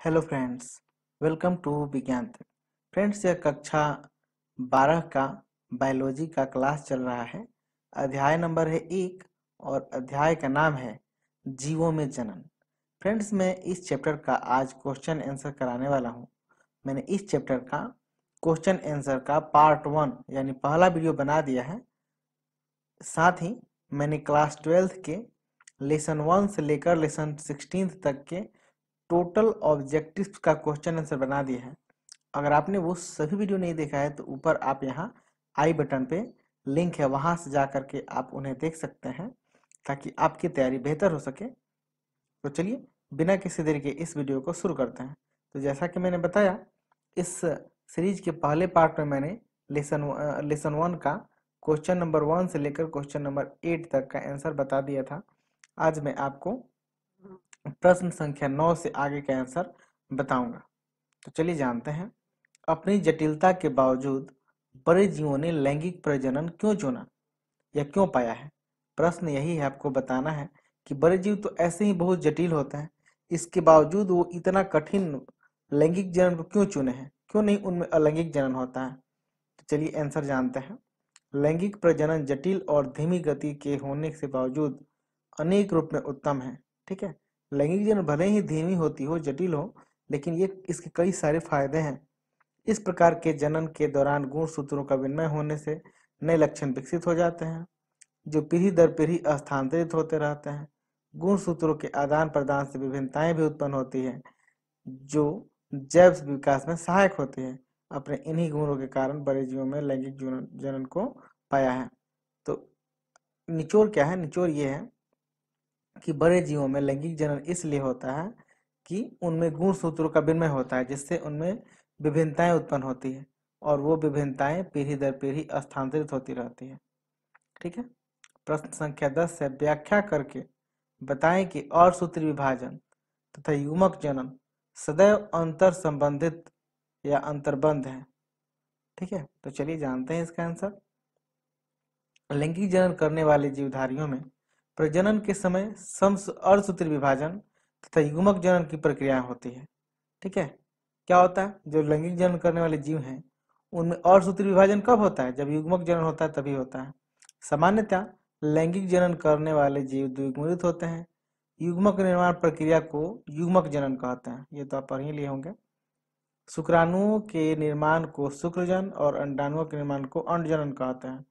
Hello friends, welcome to विज्ञान तक। Friends, यह कक्षा 12 का बायोलॉजी का क्लास चल रहा है। अध्याय नंबर है 1 और अध्याय का नाम है जीवों में जनन। फ्रेंड्स, मैं इस चैप्टर का आज क्वेश्चन आंसर कराने वाला हूँ। मैंने इस चैप्टर का क्वेश्चन आंसर का पार्ट 1 यानी पहला वीडियो बना दिया है। साथ ही मैंने क्लास 12th के लेसन 1 से लेकर लेसन 16 तक के टोटल ऑब्जेक्टिव्स का क्वेश्चन आंसर बना दिया है। अगर आपने वो सभी वीडियो नहीं देखा है तो ऊपर आप यहाँ आई बटन पे लिंक है, वहां से जा करके आप उन्हें देख सकते हैं ताकि आपकी तैयारी बेहतर हो सके। तो चलिए बिना किसी देरी के इस वीडियो को शुरू करते हैं। तो जैसा कि मैंने बताया, इस सीरीज के पहले पार्ट में मैंने लेसन 1 का क्वेश्चन नंबर 1 से लेकर क्वेश्चन नंबर 8 तक का आंसर बता दिया था। आज मैं आपको प्रश्न संख्या 9 से आगे का आंसर बताऊंगा। तो चलिए जानते हैं। अपनी जटिलता के बावजूद बड़े जीवों ने लैंगिक प्रजनन क्यों चुना या क्यों पाया है? प्रश्न यही है, आपको बताना है कि बड़े जीव तो ऐसे ही बहुत जटिल होते हैं, इसके बावजूद वो इतना कठिन लैंगिक जनन को क्यों चुने हैं? क्यों नहीं उनमें अलैंगिक जनन होता है? तो चलिए आंसर जानते हैं। लैंगिक प्रजनन जटिल और धीमी गति के होने के बावजूद अनेक रूप में उत्तम है। ठीक है, लैंगिक जनन भले ही धीमी होती हो, जटिल हो, लेकिन ये इसके कई सारे फायदे हैं। इस प्रकार के जनन के दौरान गुणसूत्रों का विनिमय होने से नए लक्षण विकसित हो जाते हैं जो पीढ़ी दर पीढ़ी स्थानांतरित होते रहते हैं। गुणसूत्रों के आदान प्रदान से विभिन्नताएं भी उत्पन्न होती है जो जैव विकास में सहायक होती है। अपने इन्हीं गुणों के कारण बड़े जीवों में लैंगिक जनन को पाया है। तो निचोड़ क्या है? निचोड़ ये है कि बड़े जीवों में लैंगिक जनन इसलिए होता है कि उनमें गुणसूत्रों का विनिमय होता है जिससे उनमें विभिन्नताएं उत्पन्न होती है और वो विभिन्नताएं पीढ़ी दर पीढ़ी स्थानांतरित होती रहती है। ठीक है, प्रश्न संख्या 10 से व्याख्या करके बताएं कि और सूत्री विभाजन तथा युग्मक जनन सदैव अंतर संबंधित या अंतर्बंध है। ठीक है, तो चलिए जानते हैं इसका आंसर। लैंगिक जनन करने वाले जीवधारियों में प्रजनन के समय अर्धसूत्री विभाजन तथा युग्मक जनन की प्रक्रिया होती है। ठीक है, क्या होता है? जो लैंगिक जनन करने वाले जीव हैं उनमें अर्धसूत्री विभाजन कब होता है? जब युग्मक जनन होता है तभी होता है। सामान्यतः लैंगिक जनन करने वाले जीव द्विगुणित होते हैं। युग्मक निर्माण प्रक्रिया को युग्मक जनन कहते हैं, ये तो आप पढ़ ही लिए होंगे। शुक्राणुओं के निर्माण को शुक्रजन और अंडाणुओं के निर्माण को अंडजनन कहते हैं।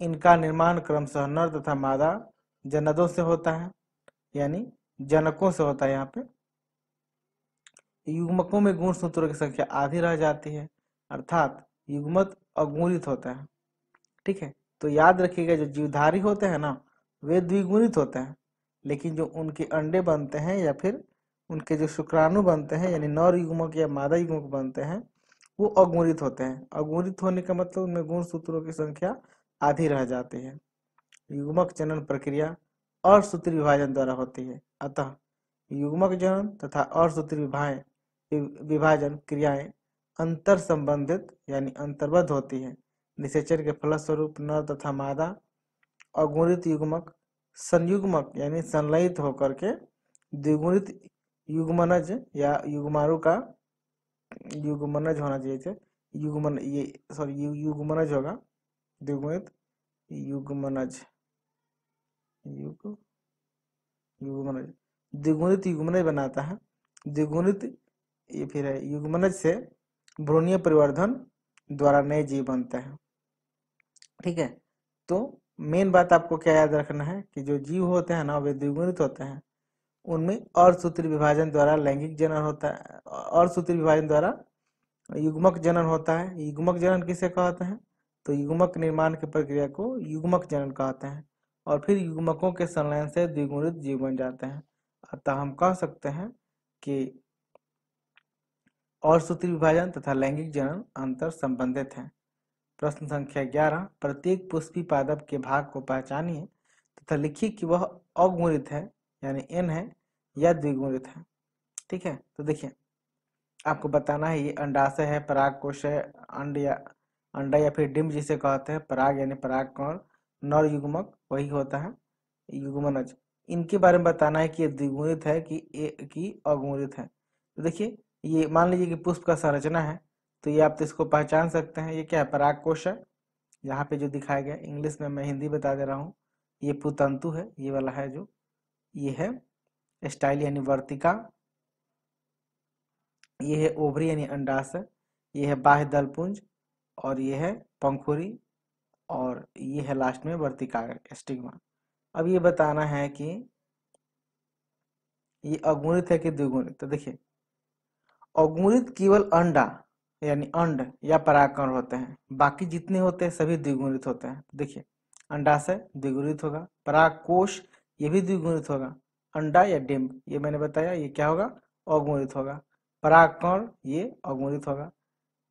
इनका निर्माण क्रमशः नर तथा मादा जनदों से होता है, यानी जनकों से होता है। यहाँ पे युग्मकों में गुणसूत्रों की संख्या आधी रह जाती है, अर्थात युग्मक अगुणित होता है। ठीक है, तो याद रखिएगा जो जीवधारी होते हैं ना, वे द्विगुणित होते हैं, लेकिन जो उनके अंडे बनते हैं या फिर उनके जो शुक्राणु बनते हैं यानी नर युग्मक या मादा युग्मक बनते हैं, वो अगुणित होते हैं। अगुणित होने का मतलब उनमें गुणसूत्रों की संख्या आधी रह जाती है। युग्मक जनन प्रक्रिया अर्धसूत्री विभाजन द्वारा होती है, अतः युग्मक जनन तथा अर्धसूत्री विभाजन क्रियाएं अंतर संबंधित यानी अंतर्बद्ध होती है। निषेचन के फलस्वरूप नर तथा मादा अगुणित युग्मक संयुग्मक यानी संलयित होकर के द्विगुणित युग्मनज या युग्माणु का युग्मनज होना चाहिए, युग्मनज होगा, द्विगुणित युग्मनज युग्मनज द्विगुणित युग्मनज बनाता है। द्विगुणित ये फिर है युग्मनज से भ्रूणीय परिवर्धन द्वारा नए जीव बनते हैं। ठीक है, तो मेन बात आपको क्या याद रखना है कि जो जीव होते हैं ना वे द्विगुणित होते हैं, उनमें अर्धसूत्री विभाजन द्वारा लैंगिक जनन होता है, अर्धसूत्री विभाजन द्वारा युग्मक जनन होता है। युग्मक जनन किसे कहते हैं? तो युग्मक निर्माण की प्रक्रिया को युग्मक जनन कहते हैं और फिर युग्मकों के संलयन से द्विगुणित जीव बन जाते हैं। अतः हम कह सकते हैं कि अर्धसूत्री विभाजन तथा लैंगिक जनन अंतर संबंधित हैं। प्रश्न संख्या 11, प्रत्येक पुष्पी पादप के भाग को पहचानिए तथा लिखिए कि वह अगुणित है यानी एन है या द्विगुणित है। ठीक है, तो देखिए आपको बताना है ये अंडाशय है, परागकोश है, अंडा या फिर डिंब जिसे कहते हैं, पराग यानी परागकण, नर युग्मक वही होता है युग्मनज। इनके बारे में बताना है कि ये द्विगुणित है कि अगुणित है। तो देखिए ये मान लीजिए कि पुष्प का संरचना है, तो ये आप तो इसको पहचान सकते हैं, ये क्या है, पराग कोश है। यहाँ पे जो दिखाया गया इंग्लिश में, मैं हिंदी बता दे रहा हूँ, ये पुतंतु है, ये वाला है जो, ये है स्टाइल यानी वर्तिका, ये है ओवरी यानी अंडाशय, ये है बाह्य दलपुंज, और ये है पंखुड़ी, और ये है लास्ट में वर्तिका स्टिग्मा। अब ये बताना है कि ये अगुणित है कि द्विगुणित। तो देखिए अगुणित केवल अंडा यानी अंड या परागकण होते हैं, बाकी जितने होते हैं सभी द्विगुणित होते हैं। देखिए अंडाशय द्विगुणित होगा, परागकोश ये भी द्विगुणित होगा, अंडा या डिंब ये मैंने बताया ये क्या होगा, अगुणित होगा, परागकण ये अगुणित होगा।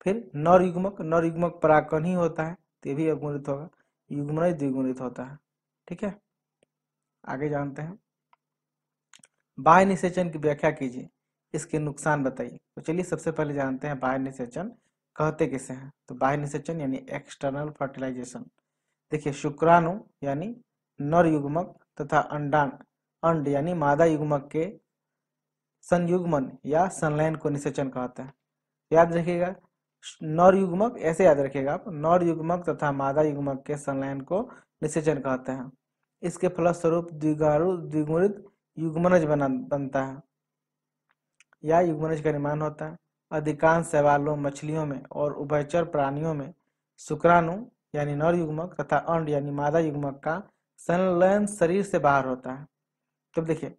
फिर नर युग्मक परागकण ही होता है तो ये भी अगुणित होगा, युग्मनज द्विगुणित होता है। ठीक है, आगे जानते हैं। बाह्य निषेचन की व्याख्या कीजिए, इसके नुकसान बताइए। तो चलिए सबसे पहले जानते हैं बाह्य निषेचन कहते किसे हैं। तो बाह्य निषेचन यानी एक्सटर्नल फर्टिलाइजेशन। देखिए शुक्राणु यानी नर युग्मक तथा अंड यानी मादा युग्मक के संयुग्मन या संलयन को निषेचन कहते हैं। याद रखिएगा, नर युग्मक ऐसे याद रखिएगा आप, नर युग्मक तथा मादा युग्मक के संलयन को निषेचन कहते हैं। इसके फलस्वरूप द्विगुणित युग्मनज बनता है या युग्मनज का निर्माण होता है। अधिकांश शैवालों, मछलियों में और उभयचर प्राणियों में शुक्राणु यानी नर युग्मक तथा अंड यानी मादा युग्मक का संलयन शरीर से बाहर होता है। तो देखिए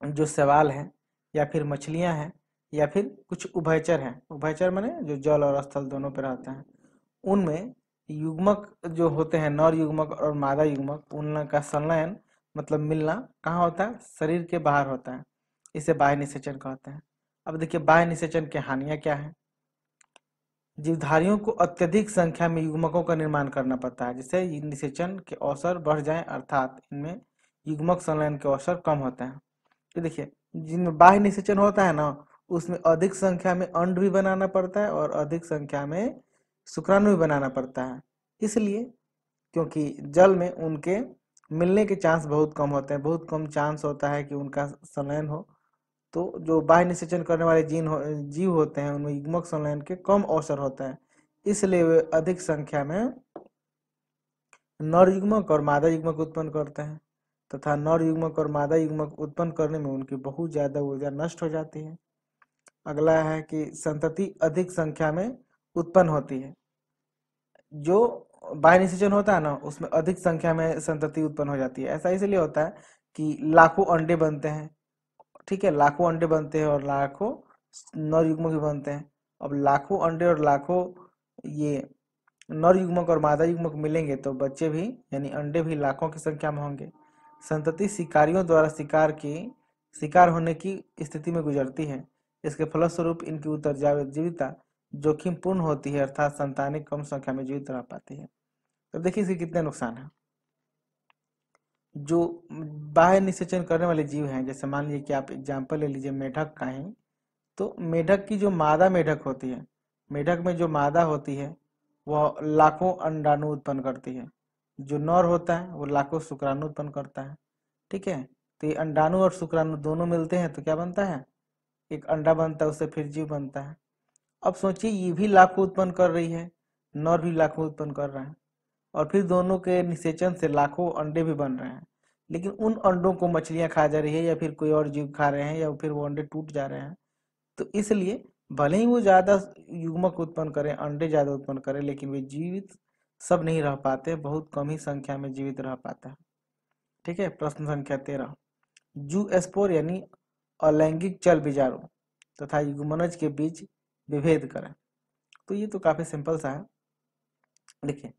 जो शैवाल है या फिर मछलियां हैं या फिर कुछ उभयचर हैं, उभयचर माने जो जल और स्थल दोनों पर रहते हैं, उनमें युग्मक जो होते हैं नर युग्मक और मादा युग्मक, उनका संलयन मतलब मिलना कहाँ होता है, शरीर के बाहर होता है। इसे बाह्य निषेचन कहते हैं। अब देखिए बाह्य निषेचन की हानियां क्या है। जीवधारियों को अत्यधिक संख्या में युग्मकों का निर्माण करना पड़ता है, जिससे निषेचन के अवसर बढ़ जाएं, अर्थात इनमें युग्मक संलयन के अवसर कम होते हैं। तो देखिए जिनमें बाह्य निषेचन होता है ना, उसमें अधिक संख्या में अंड भी बनाना पड़ता है और अधिक संख्या में शुक्राणु भी बनाना पड़ता है। इसलिए क्योंकि जल में उनके मिलने के चांस बहुत कम होते हैं, बहुत कम चांस होता है कि उनका संलयन हो। तो जो बाह्य निषेचन करने वाले जीव होते हैं उनमें युग्मक संलयन के कम अवसर होता है, इसलिए वे अधिक संख्या में नर युग्मक और मादा युग्मक उत्पन्न करते हैं तथा नर युग्मक और मादा युग्मक उत्पन्न करने में उनकी बहुत ज्यादा ऊर्जा नष्ट हो जाती है। अगला है कि संतति अधिक संख्या में उत्पन्न होती है। जो बाह्य निषेचन होता है ना, उसमें अधिक संख्या में संतति उत्पन्न हो जाती है। ऐसा इसलिए होता है कि लाखों अंडे बनते हैं, ठीक है, लाखों अंडे बनते हैं और लाखों नर युग्मक भी बनते हैं। अब लाखों अंडे और लाखों ये नर युग्मक और मादा युग्मक मिलेंगे तो बच्चे भी यानी अंडे भी लाखों की संख्या में होंगे। संतति शिकारियों द्वारा शिकार होने की स्थिति में गुजरती है। इसके फलस्वरूप इनकी उत्तरजीविता जोखिम पूर्ण होती है, अर्थात संतानें कम संख्या में जीवित रह पाती है। तो देखिए इसके कितने नुकसान है। जो बाह्य निषेचन करने वाले जीव हैं, जैसे मान लीजिए कि आप एग्जाम्पल ले लीजिए मेढक का ही, तो मेढक की जो मादा मेढक होती है, मेढक में जो मादा होती है वह लाखों अंडाणु उत्पन्न करती है। जो नर होता है वो लाखों शुक्राणु उत्पन्न करता है। ठीक है, तो ये अंडाणु और शुक्राणु दोनों मिलते हैं तो क्या बनता है, एक अंडा बनता है, उससे फिर जीव बनता है। अब सोचिए ये भी लाखों उत्पन्न कर रही है, नर भी लाखों उत्पन्न कर रहा है, और फिर दोनों के निषेचन से लाखों अंडे भी बन रहे हैं, लेकिन उन अंडों को मछलियां खा जा रही है या फिर कोई और जीव खा रहे हैं या फिर वो अंडे टूट जा रहे हैं। तो इसलिए भले ही वो ज्यादा युग्मक उत्पन्न करें, अंडे ज्यादा उत्पन्न करें, लेकिन वे जीवित सब नहीं रह पाते, बहुत कम ही संख्या में जीवित रह पाता है। ठीक है, प्रश्न संख्या 13, जू स्पोर यानी अलैंगिक चल बीजाणु तथा युग्मनज के बीच विभेद करें। तो ये तो काफी सिंपल सा है। देखिए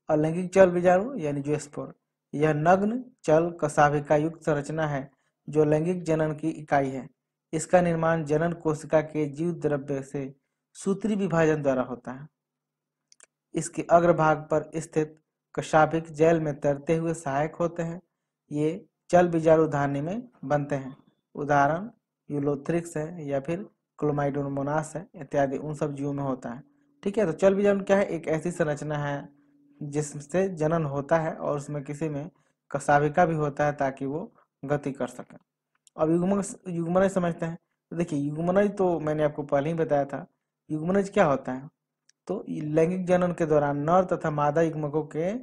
अलैंगिक चल बीजाणु यानी जू स्पोर, यह नग्न चल कशाभिका युक्त संरचना है जो लैंगिक जनन की इकाई है। इसका निर्माण जनन कोशिका के जीव द्रव्य से सूत्री विभाजन द्वारा होता है। इसके अग्रभाग पर स्थित कशाभिक जैल में तैरते हुए सहायक होते हैं। ये चल बीजाणु धारने में बनते हैं। उदाहरण यूलोथ्रिक्स है या फिर क्लोमाइडोमोनास है इत्यादि, उन सब जीवों में होता है। ठीक है, तो चल बीजाणु क्या है, एक ऐसी संरचना है जिससे जनन होता है और उसमें किसी में कशाभिका भी होता है ताकि वो गति कर सके। अब युग्मन समझते हैं। तो देखिए युग्मनज तो मैंने आपको पहले ही बताया था। युग्मनज क्या होता है? तो लैंगिक जनन के दौरान नर तथा मादा युग्मकों के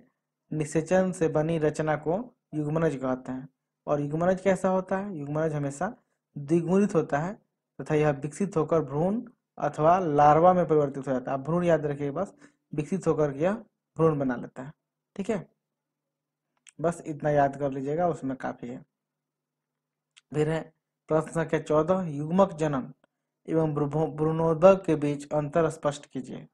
निषेचन से बनी रचना को युग्मनज कहते हैं। और युग्मनज कैसा होता है? युग्मनज हमेशा द्विगुणित होता है तथा यह विकसित होकर भ्रूण अथवा लार्वा में परिवर्तित हो जाता है। आप भ्रूण याद रखिए, बस विकसित होकर यह भ्रूण बना लेता है। ठीक है, बस इतना याद कर लीजिएगा, उसमें काफी है। फिर है प्रश्न संख्या 14, युग्मक जनन एवं भ्रूणोद्भव के बीच अंतर स्पष्ट कीजिए।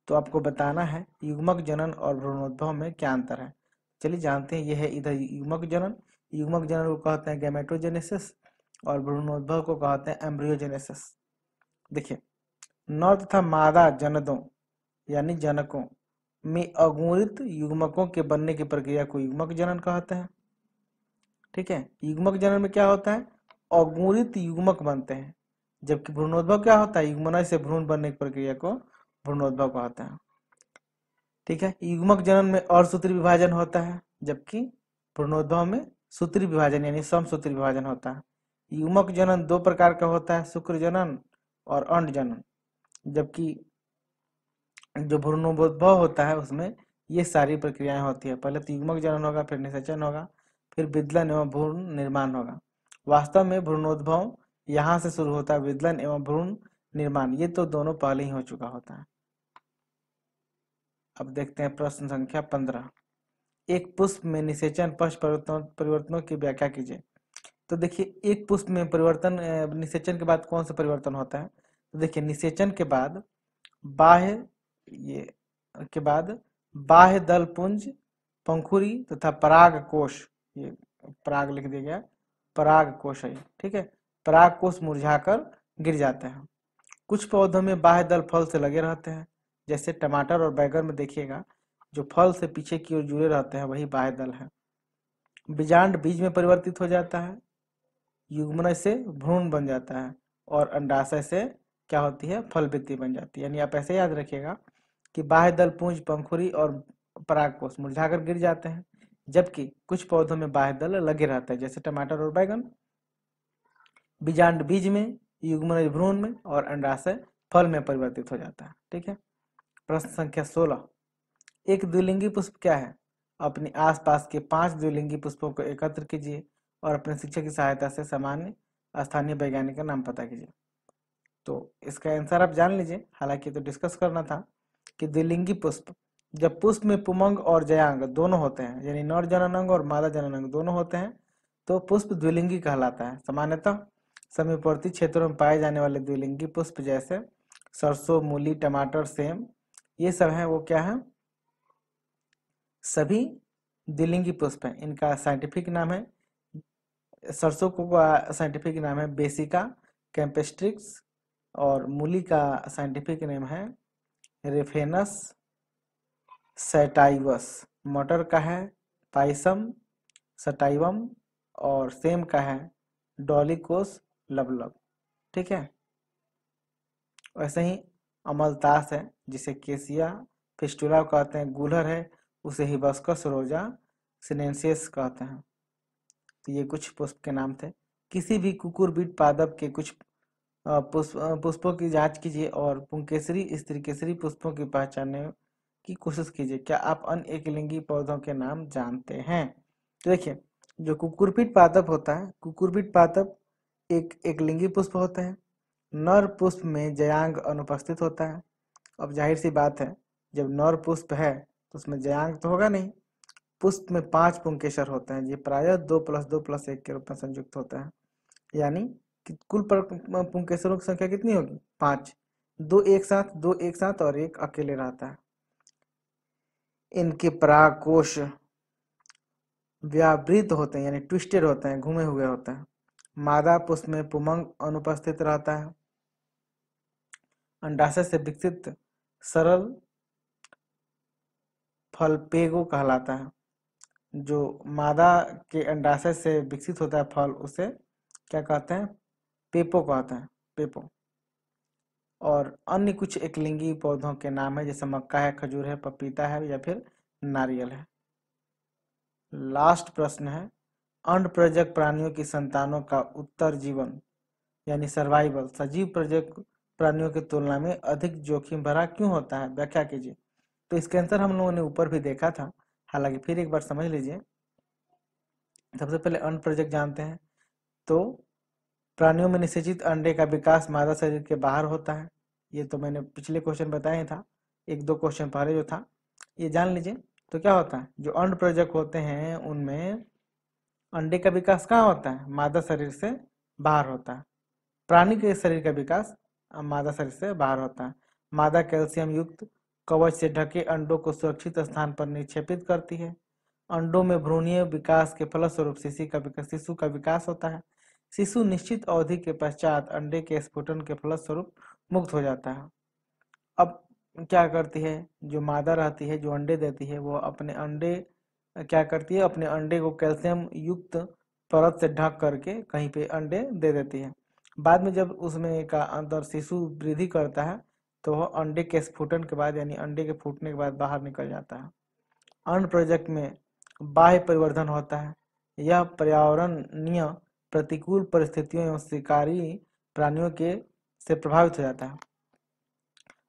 तो आपको बताना है युग्मक जनन और भ्रूणोद्भव में क्या अंतर है। चलिए जानते हैं। यह है इधर युग्मक जनन। युग्मक जनन को कहते हैं गैमेटोजेनेसिस और भ्रूणोद्भव को कहते हैं एम्ब्रियोजेनेसिस। देखिए, नर तथा मादा जनदों यानी जनकों में अगुणित युग्मकों के बनने की प्रक्रिया को युग्मक जनन कहते हैं। ठीक है, युग्मक जनन में क्या होता है? अगुणित युग्मक बनते हैं। जबकि भ्रूणोद्भव क्या होता है? युग्मनज से भ्रूण बनने की प्रक्रिया को भ्रूणोद्भव कहते हैं। ठीक है, युग्मक जनन में अर्धसूत्री विभाजन होता है, जबकि भ्रूणोद्भव में सूत्री विभाजन यानी समसूत्री विभाजन होता है। युग्मक जनन दो प्रकार का होता है, शुक्र जनन और अंड जनन। जबकि जो भ्रूणोद्भव होता है उसमें ये सारी प्रक्रियाएं होती है। पहले तो युग्मक जनन होगा, फिर निषेचन होगा, फिर विदलन एवं भ्रूण निर्माण होगा। वास्तव में भ्रूणोद्भव यहाँ से शुरू होता है, विदलन एवं भ्रूण निर्माण ये तो दोनों पहले ही हो चुका होता है। अब देखते हैं प्रश्न संख्या 15, एक पुष्प में निषेचन पश्च परिवर्तनों की व्याख्या कीजिए। तो देखिए, एक पुष्प में परिवर्तन निषेचन के बाद कौन सा परिवर्तन होता है? तो देखिए, निषेचन के बाद बाह्य ये के बाद बाह्य दल पुंज, पंखुड़ी तथा पराग कोश, ये पराग लिख दिया गया, पराग कोश है। ठीक है, पराग कोश मुरझाकर गिर जाते हैं। कुछ पौधों में बाह्य दल फल से लगे रहते हैं, जैसे टमाटर और बैगन में देखिएगा, जो फल से पीछे की ओर जुड़े रहते हैं वही बाह्य दल है। बीजांड बीज में परिवर्तित हो जाता है, युग्मनज से भ्रूण बन जाता है और अंडाशय से क्या होती है? फल वृत्ति बन जाती है। यानी आप ऐसे याद रखिएगा कि बाह्य दल पुंज, पंखुड़ी और परागकोश मुरझाकर गिर जाते हैं, जबकि कुछ पौधों में बाह्य दल लगे रहते हैं, जैसे टमाटर और बैगन। बीजांड बीज में, युग्मनज भ्रूण में और अंडाशय फल में परिवर्तित हो जाता है। ठीक है, प्रश्न संख्या 16, एक द्विलिंगी पुष्प क्या है? अपने आसपास के 5 द्विलिंगी पुष्पों को एकत्र कीजिए और अपने शिक्षक की सहायता से सामान्य स्थानीय वैज्ञानिक का नाम पता कीजिए। तो इसका आंसर आप जान लीजिए, हालांकि तो डिस्कस करना था कि द्विलिंगी पुष्प, जब पुष्प में पुमंग और जयांग दोनों होते हैं, यानी नर जननांग और मादा जननांग दोनों होते हैं, तो पुष्प द्विलिंगी कहलाता है। सामान्यतः समीपवर्ती क्षेत्रों में पाए जाने वाले द्विलिंगी पुष्प जैसे सरसों, मूली, टमाटर, सेम, ये सब है वो क्या है? सभी द्विलिंगी पुष्प हैं। इनका साइंटिफिक नाम है, सरसों को साइंटिफिक नाम है बेसिका कैम्पेस्ट्रिक्स और मूली का साइंटिफिक नेम है रेफेनस सैटाइवस। मटर का है पाइसम सटाइवम और सेम का है डॉलिकोस लवलव। ठीक है, वैसे ही अमलतास है जिसे केसिया फिस्टुला कहते हैं, गुलर है उसे हिबिस्कस रोजा सिनेंसिस कहते हैं। तो ये कुछ पुष्प के नाम थे। किसी भी कुकुरबिट पादप के कुछ पुष्पों की जांच कीजिए और पुंकेसरी स्त्रीकेसरी पुष्पों की पहचानने की कोशिश कीजिए। क्या आप अन्य एकलिंगी पौधों के नाम जानते हैं? तो देखिए, जो कुकुरबिट पादप होता है, कुकुरबिट पादप एक एकलिंगी पुष्प होते हैं। नर पुष्प में जयांग अनुपस्थित होता है। अब जाहिर सी बात है, जब नर पुष्प है तो उसमें जयांग तो होगा नहीं। पुष्प में 5 पुंकेसर होते हैं, ये प्रायः 2+2+1 के रूप में संयुक्त होता है। यानी कि कुल पुंकेसरों की संख्या कितनी होगी? 5। 2 एक साथ और एक अकेले रहता है। इनके परागकोश व्यावृत होते हैं, यानी ट्विस्टेड होते हैं, घूमे हुए होते हैं। मादा पुष्प में पुमंग अनुपस्थित रहता है। अंडाशय से विकसित सरल फल पेगो कहलाता है। जो मादा के अंडाशय से विकसित होता है फल, उसे क्या कहते हैं? पेपो कहते हैं, पेपो। और अन्य कुछ एकलिंगी पौधों के नाम है, जैसे मक्का है, खजूर है, पपीता है या फिर नारियल है। लास्ट प्रश्न है, अंड प्रजक प्राणियों की संतानों का उत्तर जीवन यानी सर्वाइवल सजीव प्राणियों की तुलना में अधिक जोखिम भरा क्यों होता है, व्याख्या कीजिए। तो इसके आंसर हम लोगों ने ऊपर भी देखा था, हालांकि फिर एक बार समझ लीजिए। सबसे पहले अंड प्रोजेक्ट जानते हैं। तो प्राणियों में निषेचित अंडे का विकास मादा शरीर के बाहर होता है। ये तो मैंने पिछले क्वेश्चन बताया था, एक दो क्वेश्चन पहले जो था, ये जान लीजिए। तो क्या होता है, जो अंड प्रोजेक्ट होते हैं उनमें अंडे का विकास कहाँ होता है, मादा शरीर से बाहर होता है। प्राणी के शरीर का विकास मादा शरीर से बाहर होता है। मादा कैल्शियम युक्त कवच से ढके अंडों को सुरक्षित स्थान पर निक्षेपित करती है। अंडों में भ्रूणीय विकास के फलस्वरूप शिशु का विकास होता है। शिशु निश्चित अवधि के पश्चात अंडे के स्फुटन के फलस्वरूप मुक्त हो जाता है। अब क्या करती है, जो मादा रहती है, जो अंडे देती है, वो अपने अंडे क्या करती है, अपने अंडे को कैल्शियम युक्त परत से ढक करके कहीं पे अंडे दे देती है। बाद में जब उसमें का अंदर शिशु वृद्धि करता है तो वह अंडे के स्फुटन के बाद यानी अंडे के फूटने के बाद बाहर निकल जाता है। अंड प्रोजेक्ट में बाह्य परिवर्धन होता है। यह पर्यावरणीय प्रतिकूल परिस्थितियों एवं शिकारी प्राणियों के से प्रभावित हो जाता है।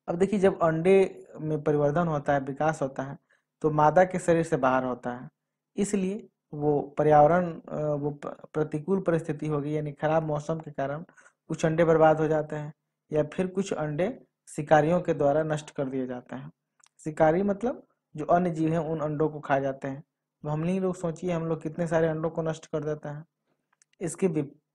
अब देखिए, जब अंडे में परिवर्धन होता है, विकास होता है, तो मादा के शरीर से बाहर होता है, इसलिए वो प्रतिकूल परिस्थिति होगी, यानी खराब मौसम के कारण कुछ अंडे बर्बाद हो जाते हैं, या फिर कुछ अंडे शिकारियों के द्वारा नष्ट कर दिए जाते हैं। शिकारी मतलब जो अन्य जीव हैं उन अंडों को खा जाते हैं। तो हम ही लोग सोचिए, हम लोग कितने सारे अंडों को नष्ट कर देते हैं।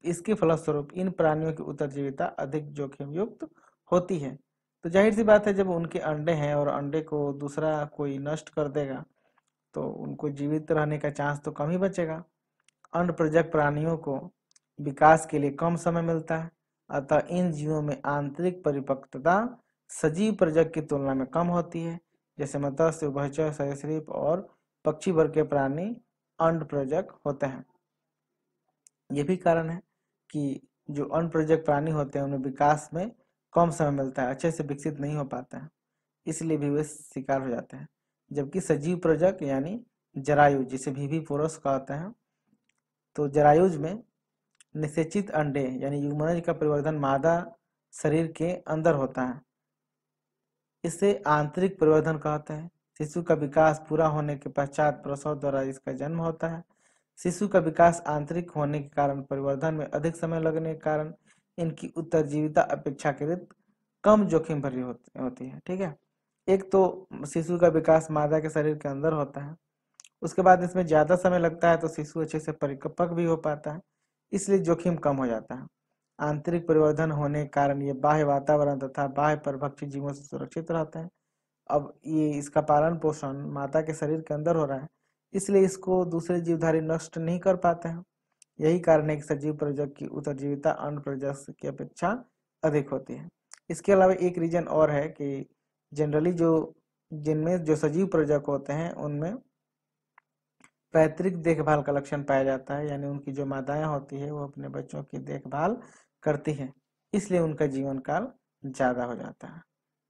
इसके फलस्वरूप इन प्राणियों की उत्तरजीविता अधिक जोखिम युक्त होती है। तो जाहिर सी बात है, जब उनके अंडे हैं और अंडे को दूसरा कोई नष्ट कर देगा तो उनको जीवित रहने का चांस तो कम ही बचेगा। अंड प्रोजेक्ट प्राणियों को विकास के लिए कम समय मिलता है, अतः इन जीवों में आंतरिक परिपक्वता सजीव प्रोजेक्ट की तुलना में कम होती है। जैसे मत्स्य, उभयचर, सरीसृप और पक्षी वर्ग के प्राणी अंड प्रोजेक्ट होते हैं। ये भी कारण है कि जो अंड प्रोजेक्ट प्राणी होते हैं उनमें विकास में कम समय मिलता है, अच्छे से विकसित नहीं हो पाते हैं, इसलिए भी वे शिकार हो जाते हैं। जबकि सजीव प्रोजेक्ट यानी जरायुज, जिसे विविपोरस कहते हैं, तो जरायुज में निषेचित अंडे यानी यूमनज का परिवर्धन मादा शरीर के अंदर होता है। इसे आंतरिक परिवर्धन कहते हैं। शिशु का विकास पूरा होने के पश्चात प्रसव द्वारा इसका जन्म होता है। शिशु का विकास आंतरिक होने के कारण परिवर्धन में अधिक समय लगने के कारण इनकी उत्तरजीविता अपेक्षाकृत कम जोखिम भरी होती है। ठीक है, एक तो शिशु का विकास मादा के शरीर के अंदर होता है, उसके बाद इसमें ज्यादा समय लगता है तो शिशु अच्छे से परिपक्व भी हो पाता है, इसलिए जोखिम कम हो जाता है। आंतरिक परिवर्धन होने के कारण ये बाह्य वातावरण तथा बाह्य परभक्षी जीवों से सुरक्षित रहते हैं। अब ये इसका पालन पोषण माता के शरीर के अंदर हो रहा है, इसलिए इसको दूसरे जीवधारी नष्ट नहीं कर पाते हैं। यही कारण है कि सजीव प्रोजेक्ट की उत्तरजीविता अन्य प्रोजेक्ट की अपेक्षा अधिक होती है। इसके अलावा एक रीजन और है कि जनरली जिनमें जो सजीव प्रोजेक्ट होते हैं उनमें पैतृक देखभाल का लक्षण पाया जाता है, यानी उनकी जो माताएं होती है वो अपने बच्चों की देखभाल करती है, इसलिए उनका जीवन काल ज्यादा हो जाता है।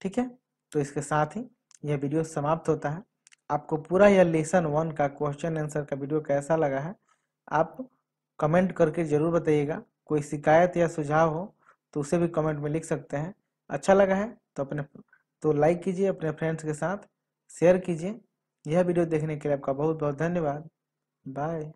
ठीक है, तो इसके साथ ही यह वीडियो समाप्त होता है। आपको पूरा यह लेसन 1 का क्वेश्चन आंसर का वीडियो कैसा लगा है आप कमेंट करके जरूर बताइएगा। कोई शिकायत या सुझाव हो तो उसे भी कमेंट में लिख सकते हैं। अच्छा लगा है तो लाइक कीजिए, अपने फ्रेंड्स के साथ शेयर कीजिए। यह वीडियो देखने के लिए आपका बहुत बहुत धन्यवाद। बाय।